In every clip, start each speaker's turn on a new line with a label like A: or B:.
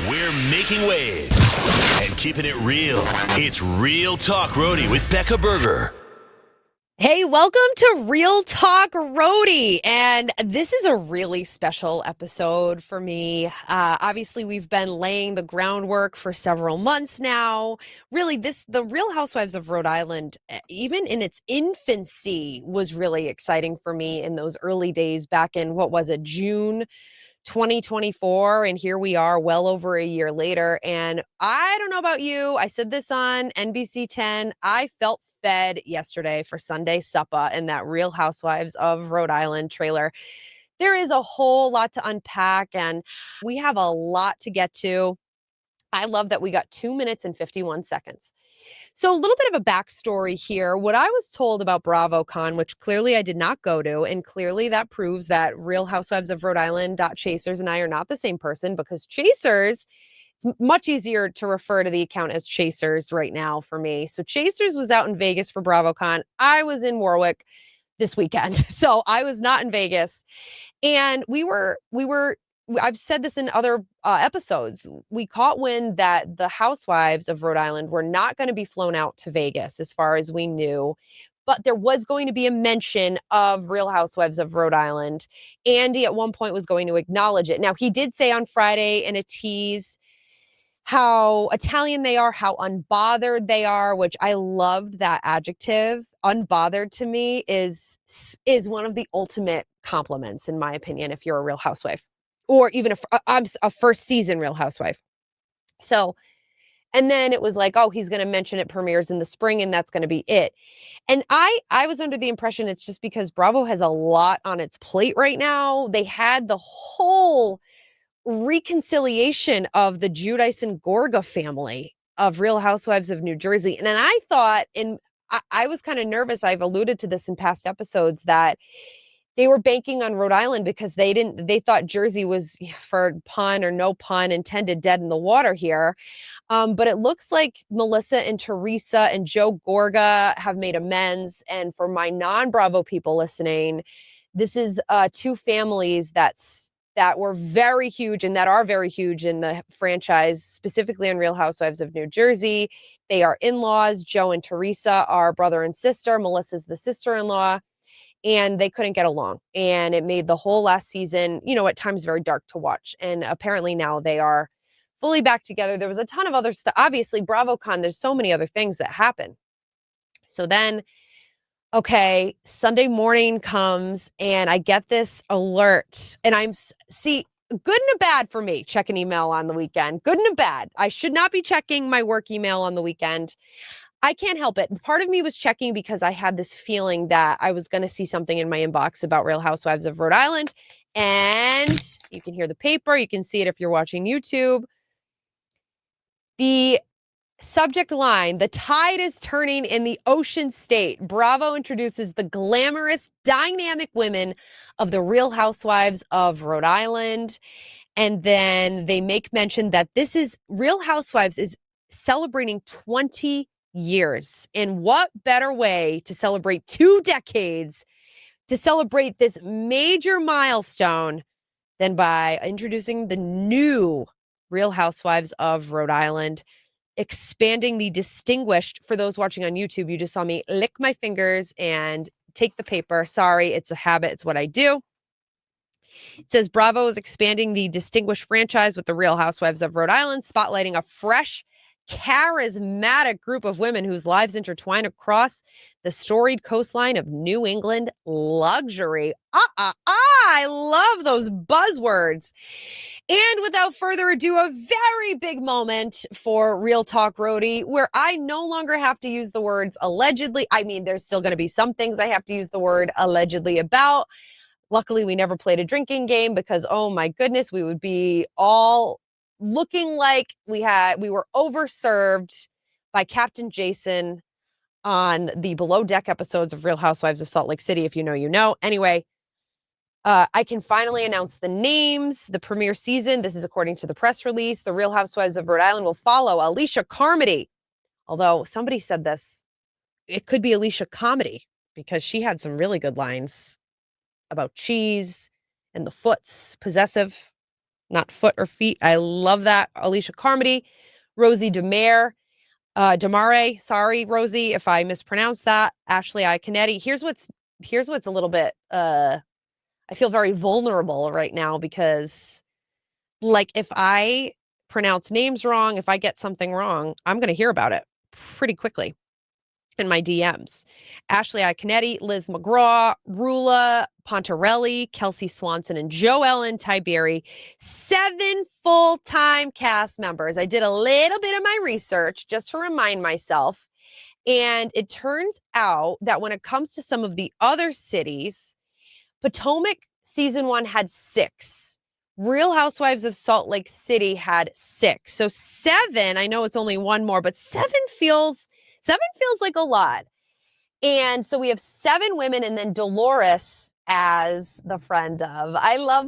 A: We're making waves and keeping it real. It's Real Talk Rhody with Becca Berger.
B: Hey, welcome to Real Talk Rhody. And this is a really special episode for me. Obviously, we've been laying the groundwork for several months now. Really, the Real Housewives of Rhode Island, even in its infancy, was really exciting for me in those early days back in, June 2024, and here we are well over a year later. And I don't know about you, I said this on NBC 10, I felt fed yesterday for Sunday supper in that Real Housewives of Rhode Island trailer. There is a whole lot to unpack, and we have a lot to get to. I love that we got 2 minutes and 51 seconds. So a little bit of a backstory here. What I was told about BravoCon, which clearly I did not go to, and clearly that proves that Real Housewives of Rhode Island.Chasers and I are not the same person, because Chasers, it's much easier to refer to the account as Chasers right now for me. So Chasers was out in Vegas for BravoCon. I was in Warwick this weekend. So I was not in Vegas. And I've said this in other episodes. We caught wind that the housewives of Rhode Island were not going to be flown out to Vegas as far as we knew, but there was going to be a mention of Real Housewives of Rhode Island. Andy at one point was going to acknowledge it. Now, he did say on Friday in a tease how Italian they are, how unbothered they are, which I loved that adjective. Unbothered to me is one of the ultimate compliments, in my opinion, if you're a Real Housewife, or even a first season Real Housewife. So, and then it was like, oh, he's going to mention it premieres in the spring and that's going to be it. And I was under the impression it's just because Bravo has a lot on its plate right now. They had the whole reconciliation of the Giudice and Gorga family of Real Housewives of New Jersey. And then I thought, I was kind of nervous. I've alluded to this in past episodes, that they were banking on Rhode Island because they thought Jersey was, for pun or no pun intended, dead in the water here. But it looks like Melissa and Teresa and Joe Gorga have made amends. And for my non-Bravo people listening, this is two families that were very huge and that are very huge in the franchise, specifically on Real Housewives of New Jersey. They are in-laws. Joe and Teresa are brother and sister. Melissa's the sister-in-law. And they couldn't get along. And it made the whole last season, at times very dark to watch. And apparently now they are fully back together. There was a ton of other stuff. Obviously, BravoCon, there's so many other things that happen. So then, okay, Sunday morning comes and I get this alert. And good and a bad for me, checking email on the weekend. Good and a bad. I should not be checking my work email on the weekend. I can't help it. Part of me was checking because I had this feeling that I was going to see something in my inbox about Real Housewives of Rhode Island. And you can hear the paper. You can see it if you're watching YouTube. The subject line: the tide is turning in the Ocean State. Bravo introduces the glamorous, dynamic women of the Real Housewives of Rhode Island. And then they make mention that Real Housewives is celebrating 20 years. And what better way to celebrate 2 decades, to celebrate this major milestone, than by introducing the new Real Housewives of Rhode Island, expanding the distinguished. For those watching on YouTube, you just saw me lick my fingers and take the paper. Sorry, it's a habit. It's what I do. It says Bravo is expanding the distinguished franchise with the Real Housewives of Rhode Island, spotlighting a fresh, charismatic group of women whose lives intertwine across the storied coastline of New England luxury. I love those buzzwords. And without further ado, a very big moment for Real Talk Rhody, where I no longer have to use the words allegedly. I mean, there's still going to be some things I have to use the word allegedly about. Luckily, we never played a drinking game because, oh my goodness, we would be all looking like we were overserved by Captain Jason on the Below Deck episodes of Real Housewives of Salt Lake City. If you know, you know. Anyway, I can finally announce the names. The premiere season, this is according to the press release, the Real Housewives of Rhode Island will follow Alicia Carmody. Although somebody said this, it could be Alicia Comedy, because she had some really good lines about cheese and the foots, possessive. not foot or feet. I love that. Alicia Carmody, Rosie Demare. Sorry, Rosie, if I mispronounced that. Ashley Iaconetti. Here's what's a little bit. I feel very vulnerable right now because, like, if I pronounce names wrong, if I get something wrong, I'm going to hear about it pretty quickly in my DMs. Ashley Iaconetti, Liz McGraw, Rula Pontarelli, Kelsey Swanson, and Joellen Tiberi, 7 full-time cast members. I did a little bit of my research just to remind myself. And it turns out that when it comes to some of the other cities, Potomac season 1 had 6. Real Housewives of Salt Lake City had 6. So 7, I know it's only one more, but 7 feels like a lot. And so we have 7 women and then Dolores as the friend of. I love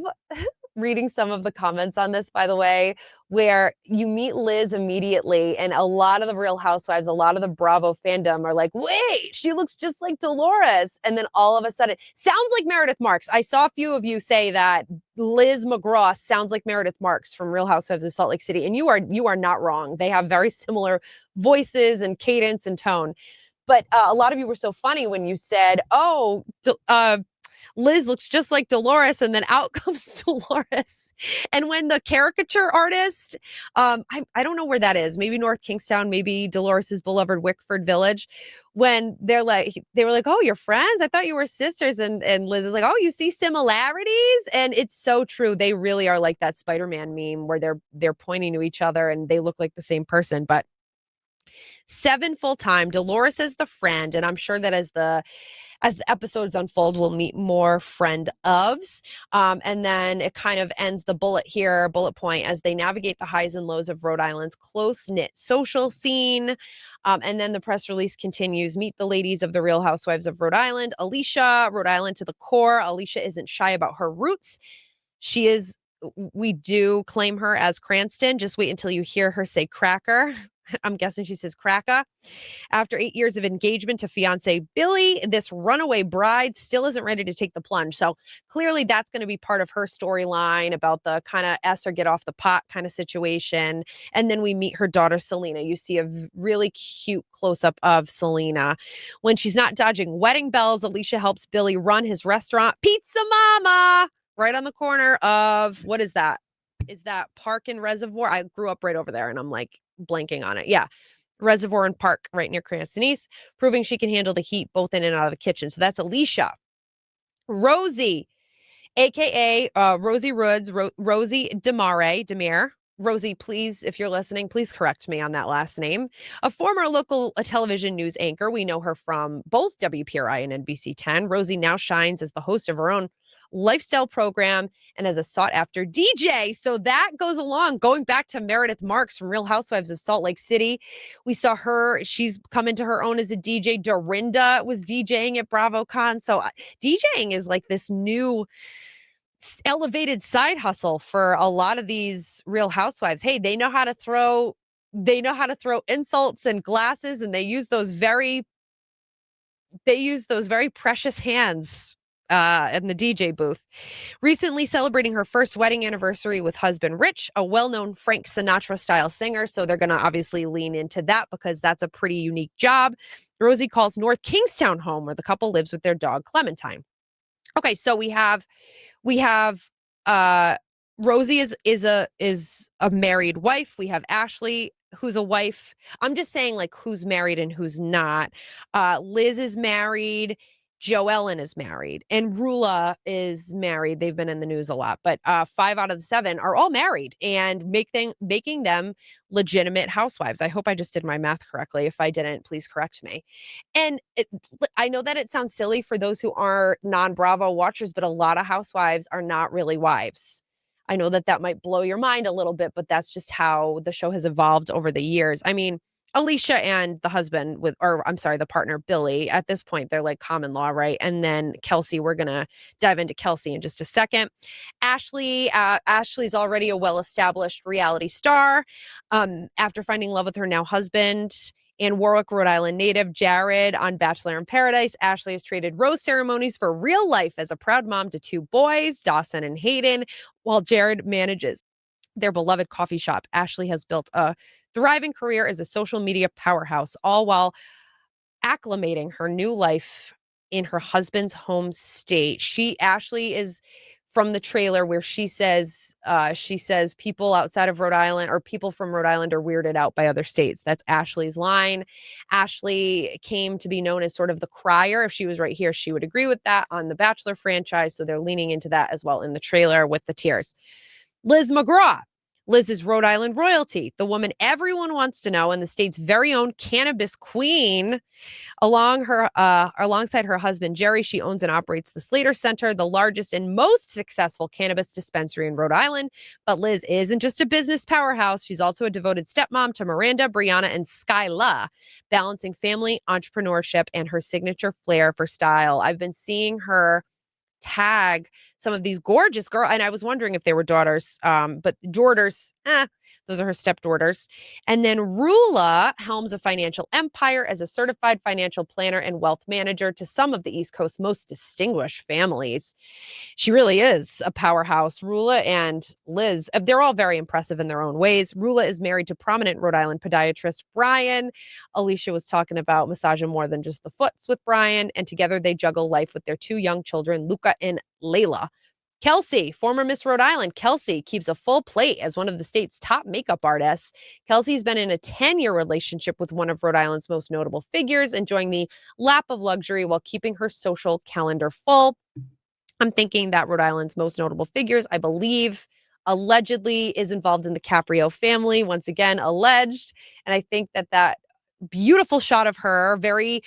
B: reading some of the comments on this, by the way, where you meet Liz immediately and a lot of the Real Housewives, a lot of the Bravo fandom are like, wait, she looks just like Dolores. And then all of a sudden, sounds like Meredith Marks. I saw a few of you say that Liz McGraw sounds like Meredith Marks from Real Housewives of Salt Lake City. And you are not wrong. They have very similar voices and cadence and tone. But a lot of you were so funny when you said, oh, Liz looks just like Dolores, and then out comes Dolores. And when the caricature artist, I don't know where that is, maybe North Kingstown, maybe Dolores's beloved Wickford Village, when they were like, oh, you're friends? I thought you were sisters. And Liz is like, oh, you see similarities? And it's so true. They really are like that Spider-Man meme where they're pointing to each other and they look like the same person. But 7 full-time, Dolores as the friend, and I'm sure that as the episodes unfold, we'll meet more friend ofs. And then it kind of ends the bullet point, as they navigate the highs and lows of Rhode Island's close-knit social scene. And then the press release continues, meet the ladies of the Real Housewives of Rhode Island. Alicia, Rhode Island to the core. Alicia isn't shy about her roots. We do claim her as Cranston. Just wait until you hear her say cracker. I'm guessing she says cracker. After 8 years of engagement to fiance Billy, this runaway bride still isn't ready to take the plunge. So clearly that's going to be part of her storyline about the kind of S or get off the pot kind of situation. And then we meet her daughter, Selena. You see a really cute close-up of Selena. When she's not dodging wedding bells, Alicia helps Billy run his restaurant, Pizza Mama, right on the corner of, what is that? Is that Park and Reservoir? I grew up right over there and I'm like blanking on it. Yeah. Reservoir and Park right near Cranston East, proving she can handle the heat both in and out of the kitchen. So that's Alicia. Rosie, aka Rosie Roods, Rosie Demare. Rosie, please, if you're listening, please correct me on that last name. A former local television news anchor. We know her from both WPRI and NBC 10. Rosie now shines as the host of her own lifestyle program and as a sought-after DJ. So that goes along, going back to Meredith Marks from Real Housewives of Salt Lake City. We saw her. She's come into her own as a DJ. Dorinda was DJing at BravoCon. So DJing is like this new elevated side hustle for a lot of these Real Housewives. Hey, they know how to throw insults and glasses, and they use those very precious hands in the DJ booth. Recently celebrating her first wedding anniversary with husband Rich, a well-known Frank Sinatra-style singer. So they're going to obviously lean into that because that's a pretty unique job. Rosie calls North Kingstown home, where the couple lives with their dog Clementine. Okay, so we have Rosie is a married wife. We have Ashley, who's a wife. I'm just saying, like, who's married and who's not. Liz is married. Joellen is married, and Rula is married. They've been in the news a lot, but 5 out of the 7 are all married and making them legitimate housewives. I hope I just did my math correctly. If I didn't, please correct me. And I know that it sounds silly for those who are non-Bravo watchers, but a lot of housewives are not really wives. I know that might blow your mind a little bit, but that's just how the show has evolved over the years. I mean, Alicia and the the partner, Billy, at this point, they're like common law, right? And then Kelsey, we're going to dive into Kelsey in just a second. Ashley's already a well-established reality star. After finding love with her now husband and Warwick, Rhode Island native Jared on Bachelor in Paradise, Ashley has traded rose ceremonies for real life as a proud mom to 2 boys, Dawson and Hayden, while Jared manages their beloved coffee shop, Ashley has built a thriving career as a social media powerhouse, all while acclimating her new life in her husband's home state. Ashley is from the trailer where she says people outside of Rhode Island or people from Rhode Island are weirded out by other states. That's Ashley's line. Ashley came to be known as sort of the crier. If she was right here, she would agree with that on the Bachelor franchise. So they're leaning into that as well in the trailer with the tears. Liz McGraw. Liz is Rhode Island royalty, the woman everyone wants to know, and the state's very own cannabis queen. Alongside her husband, Jerry, she owns and operates the Slater Center, the largest and most successful cannabis dispensary in Rhode Island. But Liz isn't just a business powerhouse. She's also a devoted stepmom to Miranda, Brianna, and Skyla, balancing family, entrepreneurship, and her signature flair for style. I've been seeing her tag some of these gorgeous girls, and I was wondering if they were daughters, but daughters, those are her stepdaughters. And then Rula helms a financial empire as a certified financial planner and wealth manager to some of the East Coast's most distinguished families. She really is a powerhouse. Rula and Liz, they're all very impressive in their own ways. Rula is married to prominent Rhode Island podiatrist Brian. Alicia was talking about massaging more than just the foots with Brian, and together they juggle life with their two young children, Luca and Layla. Kelsey, former Miss Rhode Island, Kelsey keeps a full plate as one of the state's top makeup artists. Kelsey's been in a 10-year relationship with one of Rhode Island's most notable figures, enjoying the lap of luxury while keeping her social calendar full. I'm thinking that Rhode Island's most notable figures, I believe, allegedly is involved in the Caprio family. Once again, alleged. And I think that beautiful shot of her, very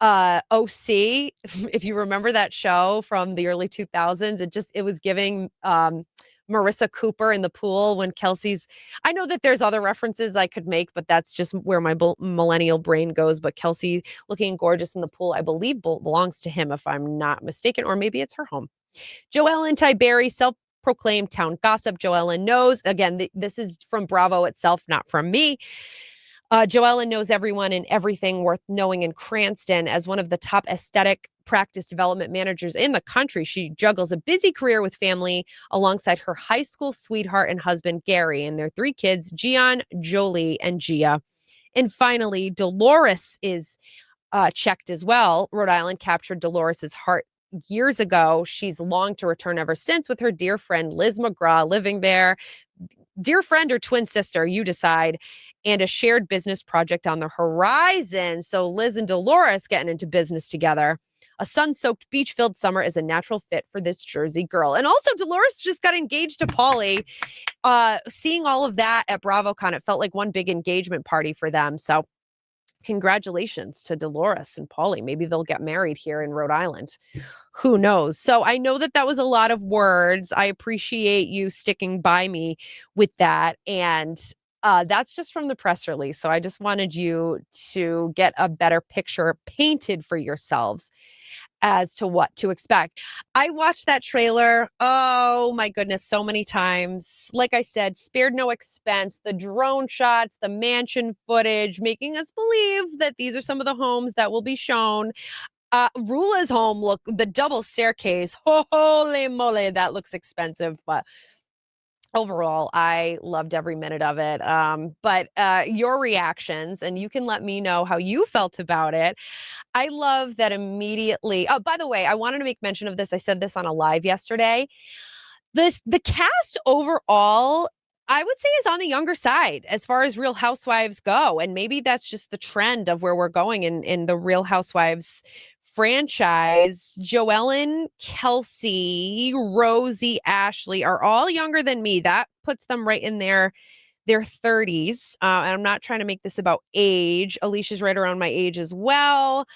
B: OC, if you remember that show from the early 2000s, it was giving Marissa Cooper in the pool when Kelsey's, I know that there's other references I could make, but that's just where my millennial brain goes. But Kelsey looking gorgeous in the pool, I believe belongs to him if I'm not mistaken, or maybe it's her home. Joellen Tiberi, self-proclaimed town gossip. Joellen knows, again, this is from Bravo itself, not from me. Joellen knows everyone and everything worth knowing in Cranston. As one of the top aesthetic practice development managers in the country, she juggles a busy career with family alongside her high school sweetheart and husband, Gary, and their three kids, Gian, Jolie, and Gia. And finally, Dolores is checked as well. Rhode Island captured Dolores's heart years ago. She's longed to return ever since with her dear friend, Liz McGraw, living there. Dear friend or twin sister, you decide. And a shared business project on the horizon. So Liz and Dolores getting into business together. A sun-soaked, beach-filled summer is a natural fit for this Jersey girl. And also, Dolores just got engaged to Paulie. Seeing all of that at BravoCon, it felt like one big engagement party for them. So congratulations to Dolores and Paulie. Maybe they'll get married here in Rhode Island. Who knows? So I know that was a lot of words. I appreciate you sticking by me with that. And that's just from the press release. So I just wanted you to get a better picture painted for yourselves as to what to expect. I watched that trailer, oh my goodness, so many times. Like I said, spared no expense. The drone shots, the mansion footage, making us believe that these are some of the homes that will be shown. Rula's home, look, the double staircase, holy moly, that looks expensive, but overall, I loved every minute of it. But your reactions, and you can let me know how you felt about it. I love that immediately. Oh, by the way, I wanted to make mention of this. I said this on a live yesterday. The cast overall, I would say, is on the younger side as far as Real Housewives go. And maybe that's just the trend of where we're going in the Real Housewives franchise. Joellen, Kelsey, Rosie, Ashley are all younger than me. That puts them right in their 30s. And I'm not trying to make this about age. Alicia's right around my age as well.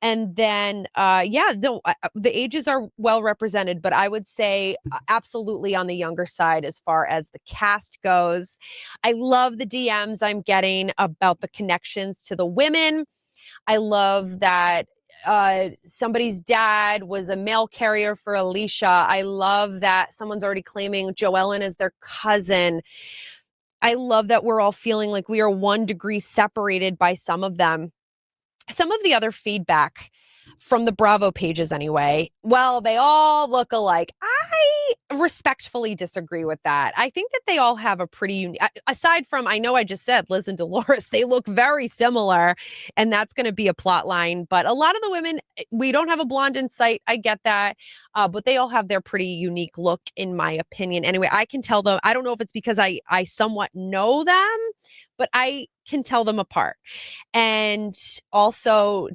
B: And then, the ages are well represented, but I would say absolutely on the younger side as far as the cast goes. I love the DMs I'm getting about the connections to the women. I love that somebody's dad was a mail carrier for Alicia. I love that someone's already claiming Joellen as their cousin. I love that we're all feeling like we are 1 degree separated by some of them. Some of the other feedback from the Bravo pages anyway. Well, they all look alike. I respectfully disagree with that. I think that they all have a pretty unique, aside from, I know I just said Liz and Dolores, they look very similar, and that's going to be a plot line. But a lot of the women, we don't have a blonde in sight. I get that. But they all have their pretty unique look, in my opinion. Anyway, I can tell them, I don't know if it's because I somewhat know them, but I can tell them apart. And also,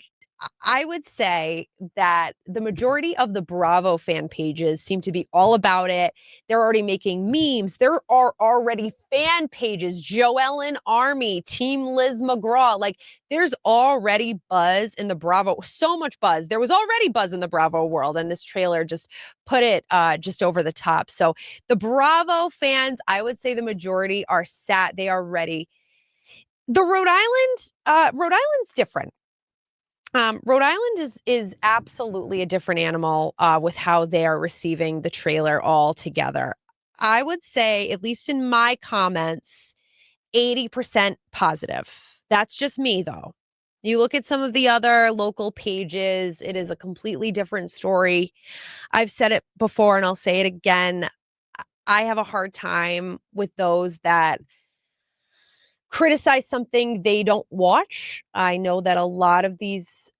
B: I would say that the majority of the Bravo fan pages seem to be all about it. They're already making memes. There are already fan pages, Joellen Army, Team Liz McGraw. Like, there's already buzz in the Bravo, so much buzz. There was already buzz in the Bravo world, and this trailer just put it just over the top. So the Bravo fans, I would say the majority are sat. They are ready. The Rhode Island's different. Rhode Island is absolutely a different animal with how they are receiving the trailer altogether. I would say, at least in my comments, 80% positive. That's just me, though. You look at some of the other local pages, it is a completely different story. I've said it before and I'll say it again. I have a hard time with those that criticize something they don't watch. I know that a lot of these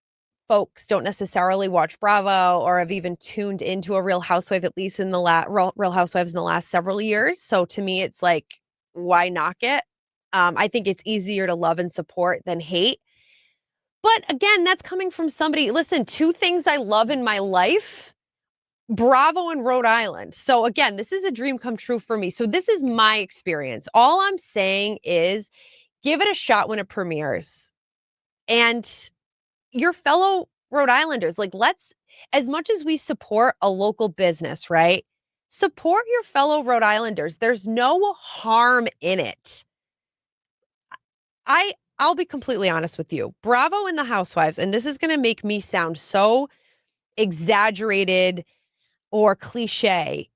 B: folks don't necessarily watch Bravo or have even tuned into a Real Housewife, at least in the Real Housewives in the last several years. So to me, it's like, why knock it? I think it's easier to love and support than hate. But again, that's coming from somebody. Listen, two things I love in my life: Bravo and Rhode Island. So again, this is a dream come true for me. So this is my experience. All I'm saying is give it a shot when it premieres. And your fellow Rhode Islanders, like, let's, as much as we support a local business, right? Support your fellow Rhode Islanders. There's no harm in it. I'll be completely honest with you. Bravo and the Housewives, and this is going to make me sound so exaggerated or cliche.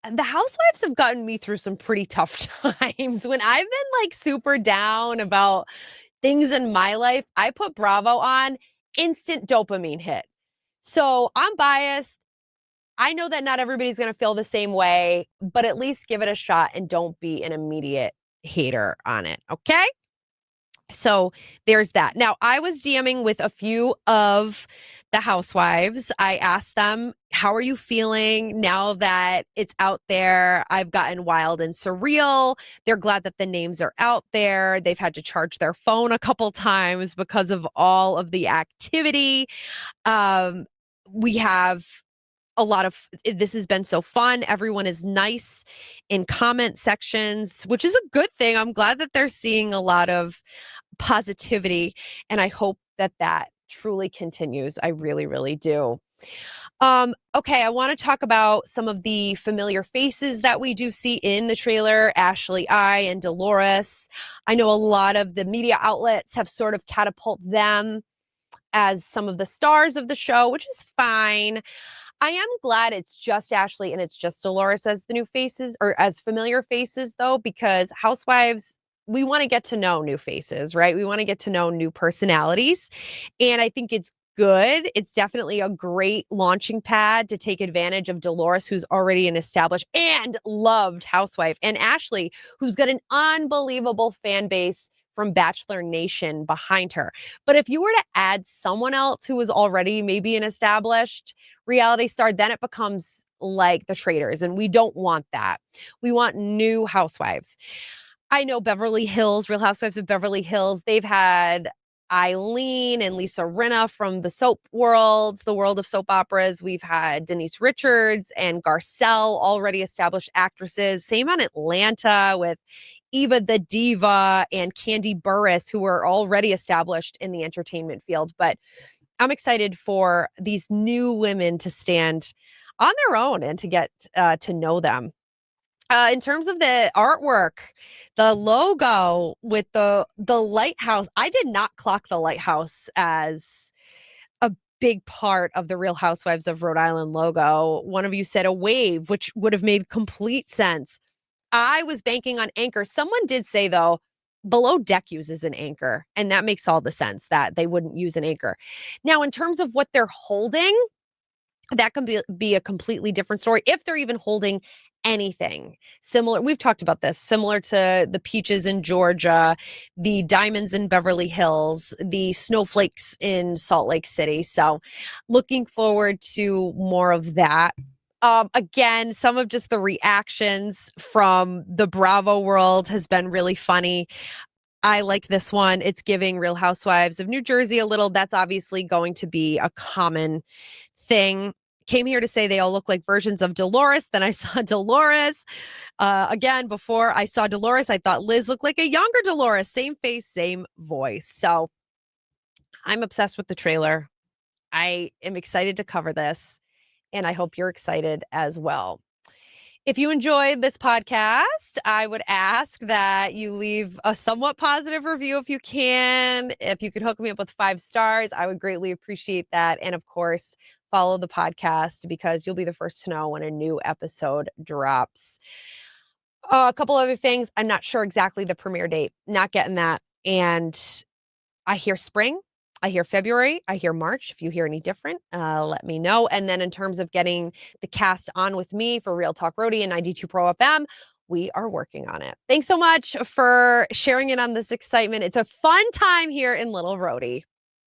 B: The Housewives have gotten me through some pretty tough times. When I've been like super down about things in my life, I put Bravo on, instant dopamine hit. So I'm biased. I know that not everybody's going to feel the same way, but at least give it a shot and don't be an immediate hater on it. Okay? So there's that. Now, I was DMing with a few of the housewives. I asked them, how are you feeling now that it's out there? I've gotten wild and surreal. They're glad that the names are out there. They've had to charge their phone a couple times because of all of the activity. We have a lot of, this has been so fun. Everyone is nice in comment sections, which is a good thing. I'm glad that they're seeing a lot of positivity, and I hope that that truly continues. I really, really do. Okay, I want to talk about some of the familiar faces that we do see in the trailer: Ashley I and Dolores. I know a lot of the media outlets have sort of catapulted them as some of the stars of the show, which is fine. I am glad it's just Ashley and it's just Dolores as the new faces, or as familiar faces, though, because Housewives, we want to get to know new faces, right? We want to get to know new personalities. And I think it's good. It's definitely a great launching pad to take advantage of Dolores, who's already an established and loved housewife, and Ashley, who's got an unbelievable fan base from Bachelor Nation behind her. But if you were to add someone else who was already maybe an established reality star, then it becomes like the Traitors, and we don't want that. We want new housewives. I know Beverly Hills, Real Housewives of Beverly Hills, they've had Eileen and Lisa Rinna from the soap world, the world of soap operas. We've had Denise Richards and Garcelle, already established actresses. Same on Atlanta with Eva the Diva and Candy Burris, who were already established in the entertainment field. But I'm excited for these new women to stand on their own and to get to know them. In terms of the artwork, the logo with the lighthouse, I did not clock the lighthouse as a big part of the Real Housewives of Rhode Island logo. One of you said a wave, which would have made complete sense. I was banking on anchor. Someone did say, though, Below Deck uses an anchor, and that makes all the sense that they wouldn't use an anchor. Now, in terms of what they're holding, that can be a completely different story if they're even holding anything similar. We've talked about this, similar to the peaches in Georgia, the diamonds in Beverly Hills, the snowflakes in Salt Lake City. So looking forward to more of that. Again, some of just the reactions from the Bravo world has been really funny. I like this one. It's giving Real Housewives of New Jersey a little. That's obviously going to be a common thing. Came here to say they all look like versions of Dolores. Then I saw Dolores. Again, before I saw Dolores, I thought Liz looked like a younger Dolores. Same face, same voice. So I'm obsessed with the trailer. I am excited to cover this, and I hope you're excited as well. If you enjoyed this podcast, I would ask that you leave a somewhat positive review if you can. If you could hook me up with 5 stars, I would greatly appreciate that. And of course, follow the podcast because you'll be the first to know when a new episode drops. A couple other things. I'm not sure exactly the premiere date. Not getting that. And I hear spring. I hear February. I hear March. If you hear any different, let me know. And then in terms of getting the cast on with me for Real Talk Rhody and 92 Pro FM, we are working on it. Thanks so much for sharing in on this excitement. It's a fun time here in Little Rhody.